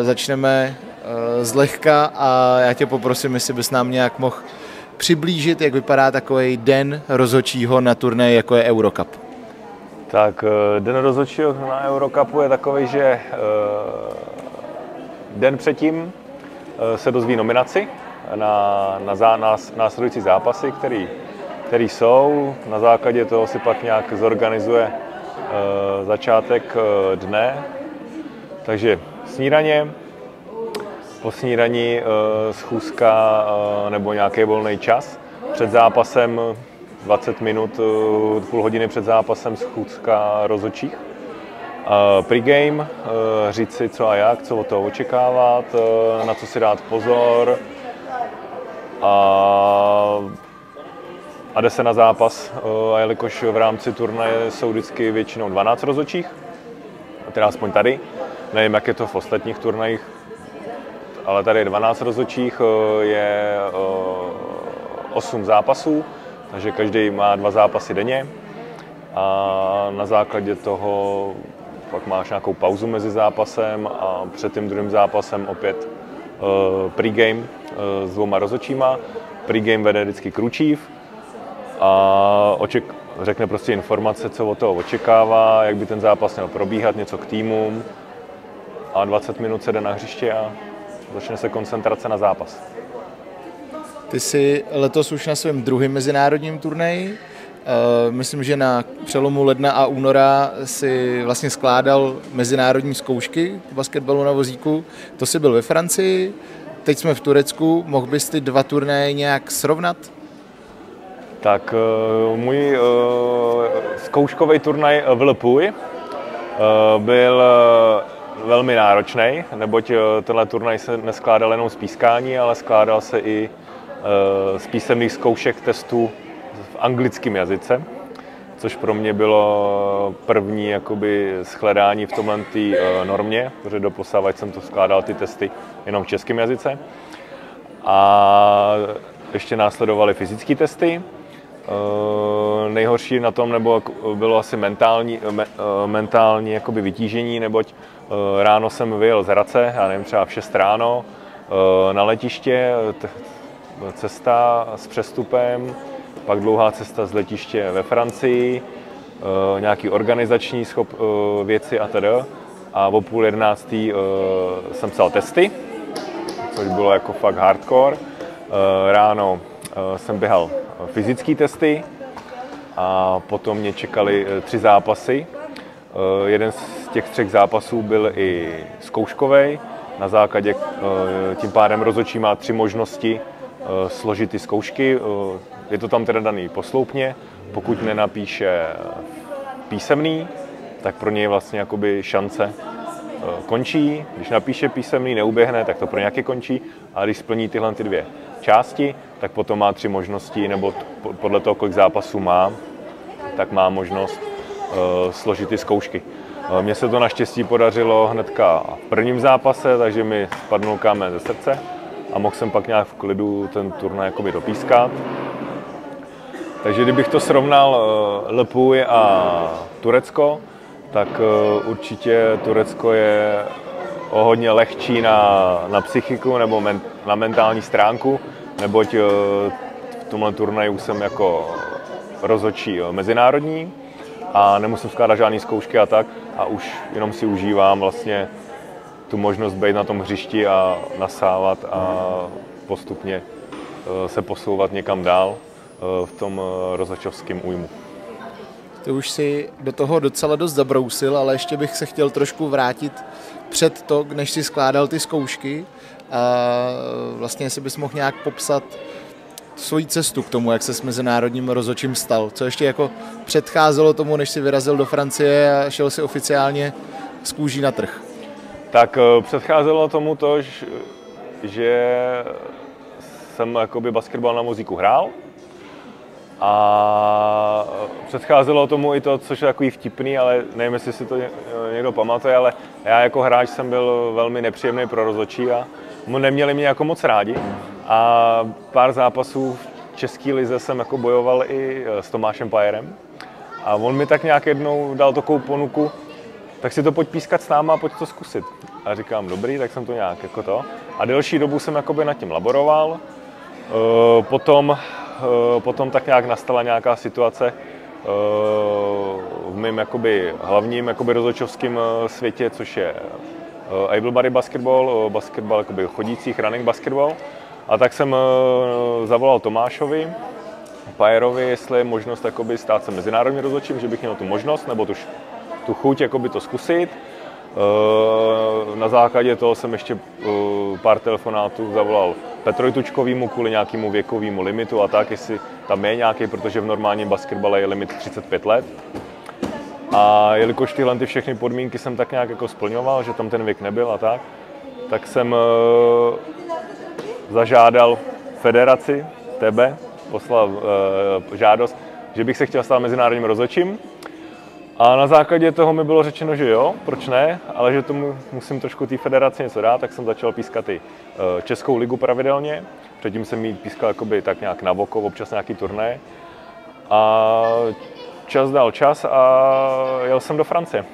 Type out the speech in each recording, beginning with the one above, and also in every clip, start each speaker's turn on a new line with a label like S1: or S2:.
S1: Začneme zlehka a já tě poprosím, jestli bys nám nějak mohl přiblížit, jak vypadá takový den rozhodčího na turnaji, jako je Eurocup.
S2: Tak den rozhodčího na Eurocupu je takový, že den předtím se dozví nominaci na následující zápasy, který jsou. Na základě toho si pak nějak zorganizuje začátek dne. Takže snídaně, po snídani schůzka nebo nějaký volný čas. Před zápasem 20 minut, půl hodiny před zápasem schůzka rozhodčích. Pre-game, říct si co a jak, co od toho očekávat, na co si dát pozor a jde se na zápas. A jelikož v rámci turnaje jsou vždycky většinou 12 rozhodčích, teda aspoň tady, nevím, jak je to v ostatních turnajích, ale tady je 12 rozhodčích, je 8 zápasů, takže každý má 2 zápasy denně a na základě toho pak máš nějakou pauzu mezi zápasem a před tím druhým zápasem opět pre-game s 2 rozhodčíma. Pre-game vede vždycky Kručív a řekne prostě informace, co od toho očekává, jak by ten zápas měl probíhat, něco k týmům a 20 minut se jde na hřiště a začne se koncentrace na zápas.
S1: Ty jsi letos už na svém druhém mezinárodním turnaji. Myslím, že na přelomu ledna a února si vlastně skládal mezinárodní zkoušky basketbalu na vozíku. To jsi byl ve Francii, teď jsme v Turecku. Mohl bys ty 2 turnaje nějak srovnat?
S2: Tak můj zkouškový turnaj v Le Puy byl velmi náročný, neboť tenhle turnaj se neskládal jenom z pískání, ale skládal se i z písemných zkoušek testů v anglickém jazyce, což pro mě bylo první jakoby shledání v tomhle normě, protože doposavad jsem to skládal ty testy jenom v českém jazyce. A ještě následovaly fyzické testy. Nejhorší na tom bylo asi mentální jakoby vytížení, neboť ráno jsem vyjel z Hradce, já nevím, třeba v 6 ráno, na letiště, cesta s přestupem, pak dlouhá cesta z letiště ve Francii, nějaký organizační věci a tedy. A o 10:30 jsem psal testy, což bylo jako fakt hardcore. Ráno jsem běhal fyzické testy a potom mě čekaly 3 zápasy. Jeden z těch 3 zápasů byl i zkouškový. Na základě tím pádem rozhodčí má 3 možnosti složit ty zkoušky. Je to tam teda daný posloupně. Pokud nenapíše písemný, tak pro něj vlastně jakoby šance končí. Když napíše písemný, neuběhne, tak to pro nějaké končí. A když splní tyhle ty 2 části, tak potom má 3 možnosti, nebo podle toho, kolik zápasů má, tak má možnost složit ty zkoušky. Mně se to naštěstí podařilo hnedka v prvním zápase, takže mi spadnul kámen ze srdce a mohl jsem pak nějak v klidu ten turnaj jakoby dopískat. Takže kdybych to srovnal Le Puy a Turecko, tak určitě Turecko je o hodně lehčí na psychiku nebo na mentální stránku, neboť v tomhle turnaji už jsem jako rozhodčí mezinárodní a nemusím skládat žádné zkoušky a tak a už jenom si užívám vlastně tu možnost být na tom hřišti a nasávat a postupně se posouvat někam dál v tom rozhodčovském újmu.
S1: Ty už si do toho docela dost zabrousil, ale ještě bych se chtěl trošku vrátit před to, než si skládal ty zkoušky. A vlastně si bys mohl nějak popsat svoji cestu k tomu, jak se s mezinárodním rozhodčím stal. Co ještě jako předcházelo tomu, než si vyrazil do Francie a šel si oficiálně z kůží na trh?
S2: Tak předcházelo tomu to, že jsem jakoby basketbal na vozíku hrál. A předcházelo tomu i to, což je takový vtipný, ale nevím, jestli si to někdo pamatuje, ale já jako hráč jsem byl velmi nepříjemný pro rozhodčí a neměli mě jako moc rádi. A pár zápasů v české lize jsem jako bojoval i s Tomášem Pajerem. A on mi tak nějak jednou dal takovou ponuku, tak si to pojď pískat s náma a pojď to zkusit. A říkám, dobrý, tak jsem to nějak jako to. A delší dobu jsem jakoby nad tím laboroval. Potom tak nějak nastala nějaká situace v mém jakoby hlavním jakoby rozhodčovském světě, což je able body basketball, basketball jakoby chodících, running basketball. A tak jsem zavolal Tomášovi Pajerovi, jestli je možnost jakoby stát se mezinárodním rozhodčím, že bych měl tu možnost nebo tu chuť jakoby to zkusit. Na základě toho jsem ještě pár telefonátů zavolal Petrovi Tučkovému kvůli nějakému věkovému limitu a tak, jestli tam je nějaký, protože v normálním basketbale je limit 35 let. A jelikož tyhle ty všechny podmínky jsem tak nějak jako splňoval, že tam ten věk nebyl a tak jsem zažádal federaci, tebe, poslal žádost, že bych se chtěl stát mezinárodním rozhodčím. A na základě toho mi bylo řečeno, že jo, proč ne, ale že tomu musím trošku té federaci něco dát, tak jsem začal pískat i Českou ligu pravidelně. Předtím jsem jí pískal jakoby tak nějak na oko, občas nějaký turné. A čas dal čas a jel jsem do Francie.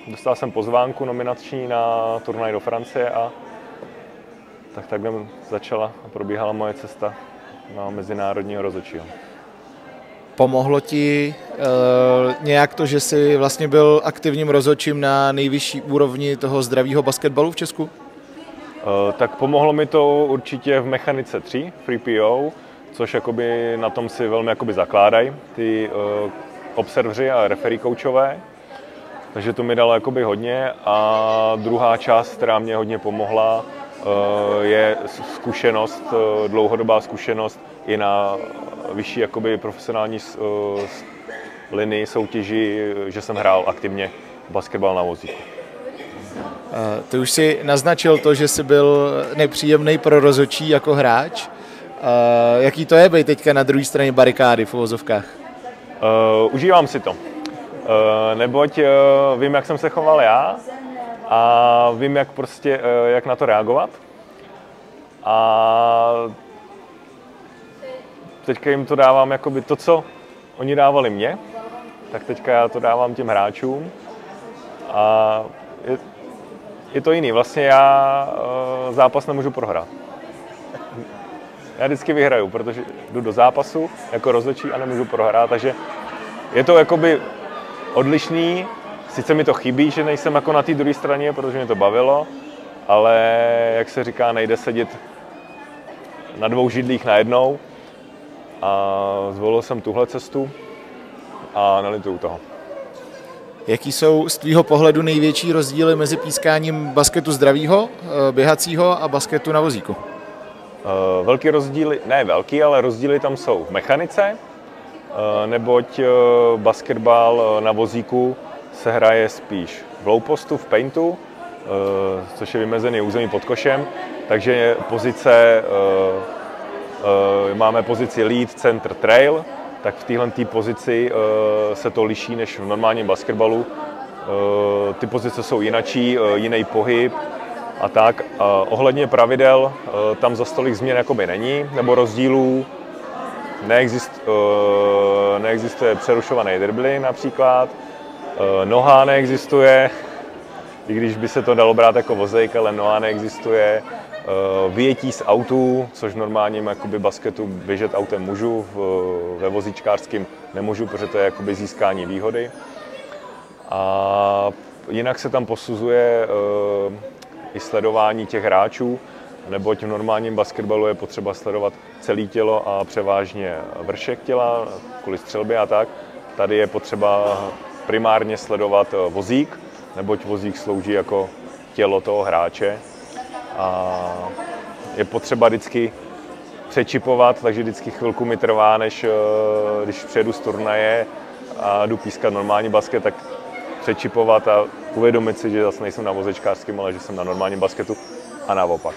S2: Dostal jsem pozvánku nominační na turnaj do Francie a takhle začala a probíhala moje cesta na mezinárodního rozhodčího.
S1: Pomohlo ti nějak to, že jsi vlastně byl aktivním rozhodčím na nejvyšší úrovni toho zdravého basketbalu v Česku?
S2: Tak pomohlo mi to určitě v mechanice 3, Free PO, což jakoby na tom si velmi jakoby zakládají ty observeři a referee koučové. Takže to mi dalo jakoby hodně. A druhá část, která mě hodně pomohla, je zkušenost, dlouhodobá zkušenost i na vyšší jakoby profesionální linii soutěži, že jsem hrál aktivně basketbal na vozíku.
S1: Ty už si naznačil to, že jsi byl nepříjemný pro rozhodčí jako hráč. Jaký to je být teďka na druhé straně barikády v uvozovkách?
S2: Užívám si to. Neboť vím, jak jsem se choval já a vím, jak na to reagovat. A teďka jim to dávám jakoby to, co oni dávali mně, tak teďka já to dávám těm hráčům. A je to jiný. Vlastně já zápas nemůžu prohrát. Já vždycky vyhraju, protože jdu do zápasu jako rozhodčí a nemůžu prohrát, takže je to jakoby odlišný. Sice mi to chybí, že nejsem jako na té druhé straně, protože mě to bavilo, ale jak se říká, nejde sedět na dvou židlích najednou. A zvolil jsem tuhle cestu a nelituju toho.
S1: Jaký jsou z tvýho pohledu největší rozdíly mezi pískáním basketu zdravýho, běhacího a basketu na vozíku?
S2: Velký rozdíly, ne velký, ale rozdíly tam jsou v mechanice, neboť basketbal na vozíku se hraje spíš v low postu, v paintu, což je vymezený území pod košem, takže máme pozici lead, center, trail, tak v téhle pozici se to liší než v normálním basketbalu. Ty pozice jsou jinačí, jiný pohyb a tak. Ohledně pravidel tam za stolik změn jakoby není, nebo rozdílů. Neexistuje přerušovaný dribbling například, noha neexistuje, i když by se to dalo brát jako vozejk, ale noha neexistuje. Vyjetí z autů, což v normálním jakoby basketu běžet autem můžu, ve vozíčkářském nemůžu, protože to je jakoby získání výhody. A jinak se tam posuzuje i sledování těch hráčů, neboť v normálním basketbalu je potřeba sledovat celé tělo a převážně vršek těla, kvůli střelbě a tak. Tady je potřeba primárně sledovat vozík, neboť vozík slouží jako tělo toho hráče. A je potřeba vždycky přečipovat, takže vždycky chvilku mi trvá, než když přijedu z turnaje a jdu pískat normální basket, tak přečipovat a uvědomit si, že zase nejsem na vozečkářském, ale že jsem na normálním basketu a naopak.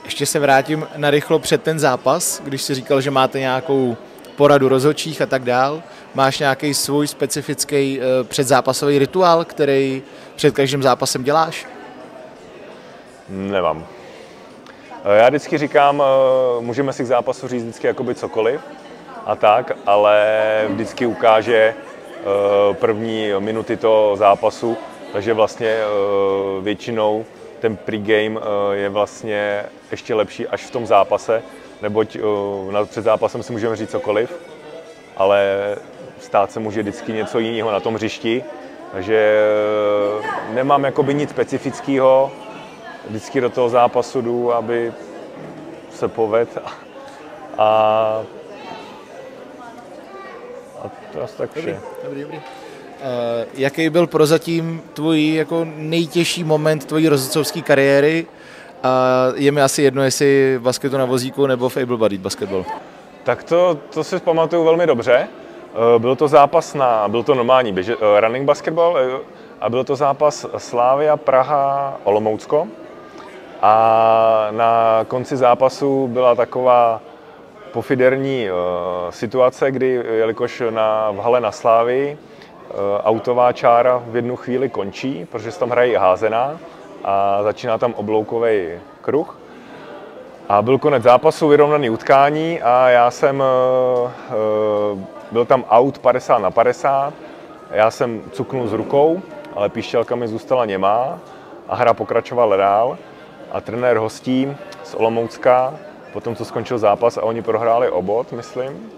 S1: Ještě se vrátím narychlo před ten zápas, když jsi říkal, že máte nějakou poradu rozhodčích a tak dál. Máš nějaký svůj specifický předzápasový rituál, který před každým zápasem děláš?
S2: Nemám. Já vždycky říkám, můžeme si k zápasu říct vždycky jakoby cokoliv a tak, ale vždycky ukáže první minuty toho zápasu, takže vlastně většinou ten pregame je vlastně ještě lepší až v tom zápase, neboť před zápasem si můžeme říct cokoliv, ale stát se může vždycky něco jiného na tom hřišti, takže nemám jakoby nic specifického, vždycky do toho zápasu jdu, aby se povedl a to asi tak vše.
S1: Dobrý. Jaký byl prozatím tvůj jako nejtěžší moment tvojí rozhodcovské kariéry? Je mi asi jedno, jestli v basketu na vozíku nebo v able-bodied basketball.
S2: Tak to si pamatuju velmi dobře. Byl to zápas byl to normální running basketball a byl to zápas Slavia Praha Olomoucko. A na konci zápasu byla taková pofiderní situace, kdy, jelikož v hale na Slavii autová čára v jednu chvíli končí, protože se tam hraje házená a začíná tam obloukový kruh. A byl konec zápasu, vyrovnaný utkání a já jsem byl tam out 50-50. Já jsem cuknul s rukou, ale píšťalka mi zůstala němá a hra pokračovala dál. A trenér hostí z Olomoucka, potom co skončil zápas a oni prohráli o bod, myslím,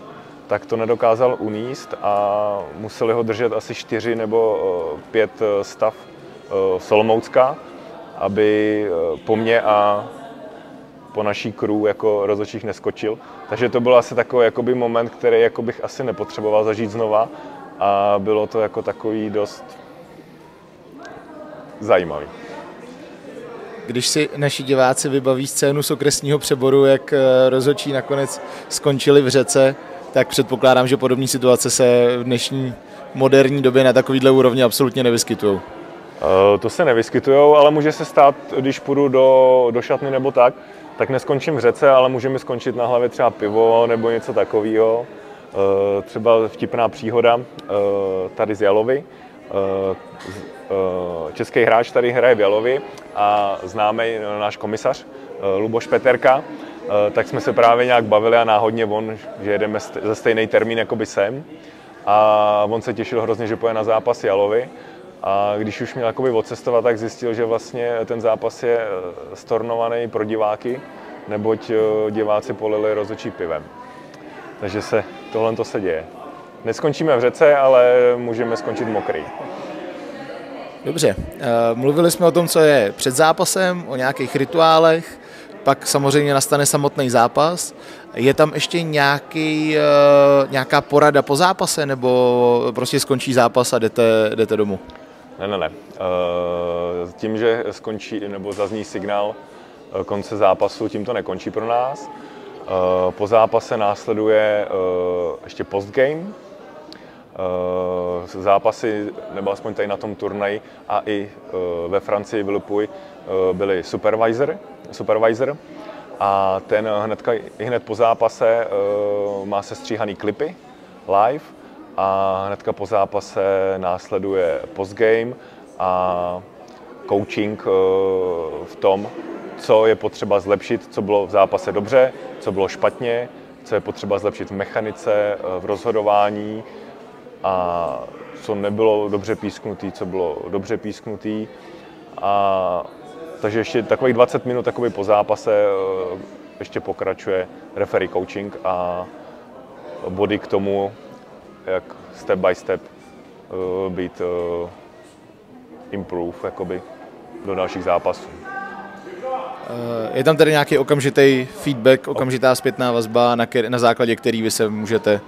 S2: tak to nedokázal uníst a museli ho držet asi 4 nebo 5 stav z Olomoucka, aby po mně a po naší crew jako rozhodčích neskočil. Takže to byl asi takový jakoby moment, který jako bych asi nepotřeboval zažít znova a bylo to jako takový dost zajímavý.
S1: Když si naši diváci vybaví scénu z okresního přeboru, jak rozhodčí nakonec skončili v řece, tak předpokládám, že podobné situace se v dnešní moderní době na takovýhle úrovni absolutně nevyskytují.
S2: To se nevyskytují, ale může se stát, když půjdu do šatny nebo tak neskončím v řece, ale může mi skončit na hlavě třeba pivo nebo něco takového. Třeba vtipná příhoda tady z Jalovy. Český hráč tady hraje v Jalovi a známý náš komisař Luboš Peterka, tak jsme se právě nějak bavili a náhodně že jedeme za stejný termín jako by sem. A on se těšil hrozně, že pojede na zápas Jalovy. A když už měl jakoby odcestovat, tak zjistil, že vlastně ten zápas je stornovaný pro diváky, neboť diváci polili rozhodčí pivem. Takže tohle se děje. Neskončíme v řece, ale můžeme skončit mokrý.
S1: Dobře, mluvili jsme o tom, co je před zápasem, o nějakých rituálech, pak samozřejmě nastane samotný zápas. Je tam ještě nějaká porada po zápase, nebo prostě skončí zápas a jdete domů?
S2: Ne. Tím, že skončí nebo zazní signál konce zápasu, tím to nekončí pro nás. Po zápase následuje ještě postgame. Zápasy, nebo aspoň tady na tom turnaji a i ve Francii v Le Puy byli supervisor a ten hned po zápase má sestříhaný klipy live a hnedka po zápase následuje postgame a coaching v tom, co je potřeba zlepšit, co bylo v zápase dobře, co bylo špatně, co je potřeba zlepšit v mechanice, v rozhodování a co nebylo dobře písknutý, co bylo dobře písknutý. Takže ještě takových 20 minut po zápase ještě pokračuje referee coaching a body k tomu, jak step by step být improve jakoby do dalších zápasů.
S1: Je tam tedy nějaký okamžitý feedback, okamžitá zpětná vazba, na základě který vy se můžete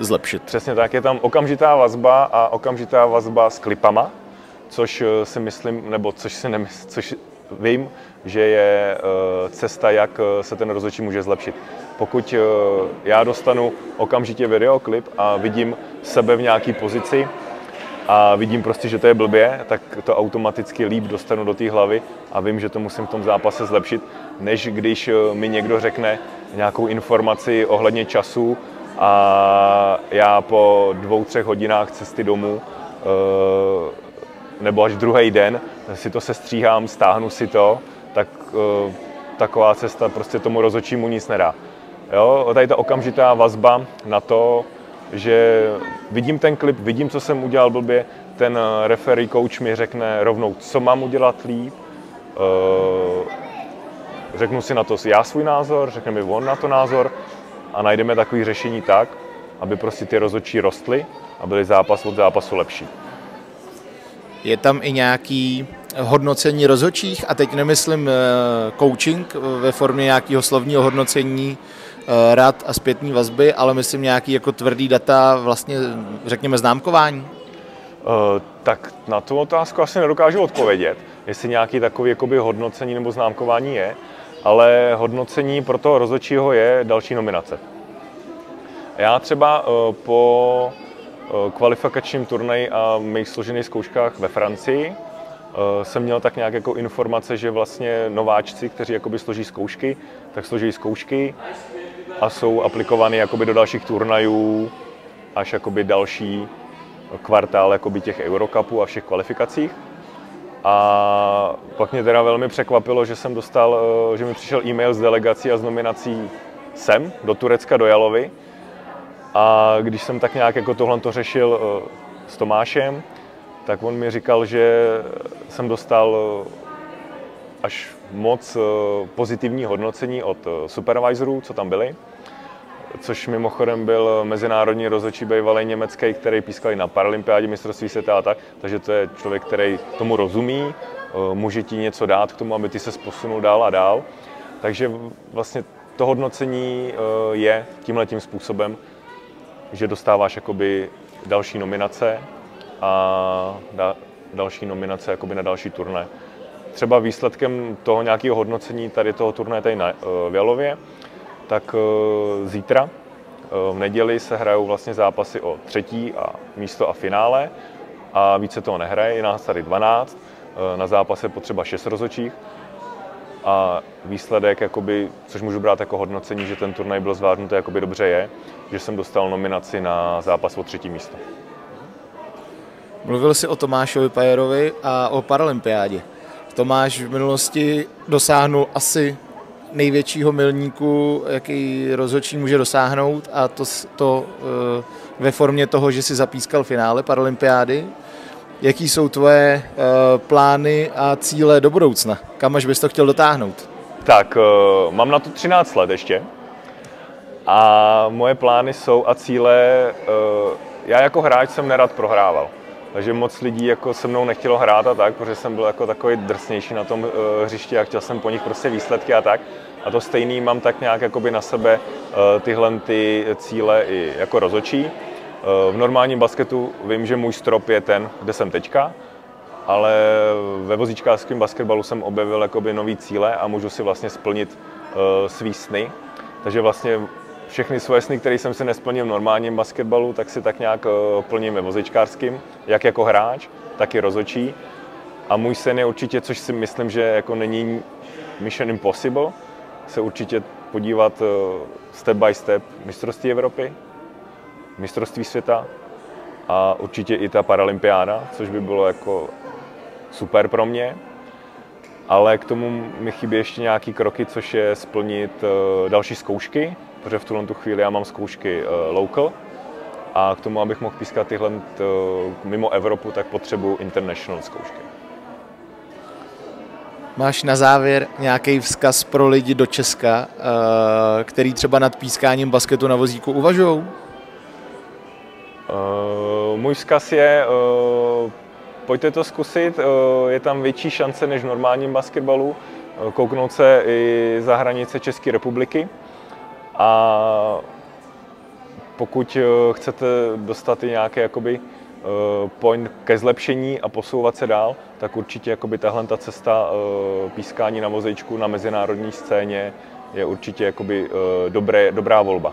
S1: zlepšit?
S2: Přesně tak, je tam okamžitá vazba a okamžitá vazba s klipama, což si myslím, nebo což vím, že je cesta, jak se ten rozhodčí může zlepšit. Pokud já dostanu okamžitě videoklip a vidím sebe v nějaké pozici a vidím prostě, že to je blbě, tak to automaticky líp dostanu do té hlavy a vím, že to musím v tom zápase zlepšit, než když mi někdo řekne nějakou informaci ohledně času a já po 2-3 hodinách cesty domů nebo až druhý den si to sestříhám, stáhnu si to, tak taková cesta prostě tomu rozhodčímu nic nedá. Jo? Tady ta okamžitá vazba na to, že vidím ten klip, vidím, co jsem udělal blbě, ten referee coach mi řekne rovnou, co mám udělat líp, řeknu si na to já svůj názor, řekne mi on na to názor a najdeme takové řešení tak, aby prostě ty rozhodčí rostly a byly zápas od zápasu lepší.
S1: Je tam i nějaký hodnocení rozhodčích, a teď nemyslím coaching ve formě nějakého slovního hodnocení rad a zpětné vazby, ale myslím nějaký jako tvrdý data, vlastně řekněme známkování?
S2: Tak na tu otázku asi nedokážu odpovědět, jestli nějaký takový jakoby hodnocení nebo známkování je, ale hodnocení pro toho rozhodčího je další nominace. Já třeba po kvalifikačním turnaji a mých složených zkouškách ve Francii jsem měl tak nějak jako informace, že vlastně nováčci, kteří jakoby složí zkoušky, tak složí zkoušky a jsou aplikovány jakoby do dalších turnajů až jakoby další kvartál jakoby těch Eurocupů a všech kvalifikacích. A pak mě teda velmi překvapilo, že jsem dostal, že mi přišel e-mail z delegací a z nominací sem, do Turecka, do Jalovy. A když jsem tak nějak jako tohle to řešil s Tomášem, tak on mi říkal, že jsem dostal až moc pozitivní hodnocení od supervisorů, co tam byli, což mimochodem byl mezinárodní rozhodčí bývalý německý, který pískali na paralympiádě, mistrovství světa a tak, takže to je člověk, který tomu rozumí, může ti něco dát k tomu, aby ty se posunul dál a dál. Takže vlastně to hodnocení je tímhletím způsobem, že dostáváš jakoby další nominace a další nominace jakoby na další turné. Třeba výsledkem toho nějakého hodnocení tady toho turné tady v Jalově, tak zítra v neděli se hrajou vlastně zápasy o třetí a místo a finále a více toho nehraje, je nás tady 12, na zápase potřeba 6 rozhodčích a výsledek, jakoby, což můžu brát jako hodnocení, že ten turnaj byl zvládnutý jakoby dobře je, že jsem dostal nominaci na zápas o třetí místo.
S1: Mluvil jsi o Tomášovi Pajerovi a o paralympiádě. Tomáš v minulosti dosáhnul asi největšího milníku, jaký rozhodčí může dosáhnout, a to ve formě toho, že si zapískal finále paralympiády. Jaký jsou tvoje plány a cíle do budoucna? Kam až bys to chtěl dotáhnout?
S2: Tak, mám na to 13 let ještě a moje plány jsou a cíle, já jako hráč jsem nerad prohrával. Takže moc lidí jako se mnou nechtělo hrát a tak, protože jsem byl jako takový drsnější na tom hřišti a chtěl jsem po nich prostě výsledky a tak. A to stejný mám tak nějak jakoby na sebe tyhle ty cíle i jako rozhodčí. V normálním basketu vím, že můj strop je ten, kde jsem teďka, ale ve vozíčkářském basketbalu jsem objevil jakoby nový cíle a můžu si vlastně splnit svý sny. Takže vlastně všechny svoje sny, které jsem si nesplnil v normálním basketbalu, tak si tak nějak plním ve vozíčkářském, jak jako hráč, tak i rozhodčí. A můj sen je určitě, což si myslím, že jako není mission impossible, se určitě podívat step by step mistrovství Evropy, mistrovství světa a určitě i ta paralympiáda, což by bylo jako super pro mě. Ale k tomu mi chybí ještě nějaký kroky, což je splnit další zkoušky, protože v tuhle chvíli já mám zkoušky local a k tomu, abych mohl pískat tyhle mimo Evropu, tak potřebuji international zkoušky.
S1: Máš na závěr nějaký vzkaz pro lidi do Česka, který třeba nad pískáním basketu na vozíku uvažují?
S2: Můj vzkaz je, pojďte to zkusit, je tam větší šance než v normálním basketbalu, kouknout se i za hranice České republiky a pokud chcete dostat i nějaký jakoby point ke zlepšení a posouvat se dál, tak určitě jakoby tahle ta cesta pískání na vozejčku na mezinárodní scéně je určitě jakoby dobrá volba.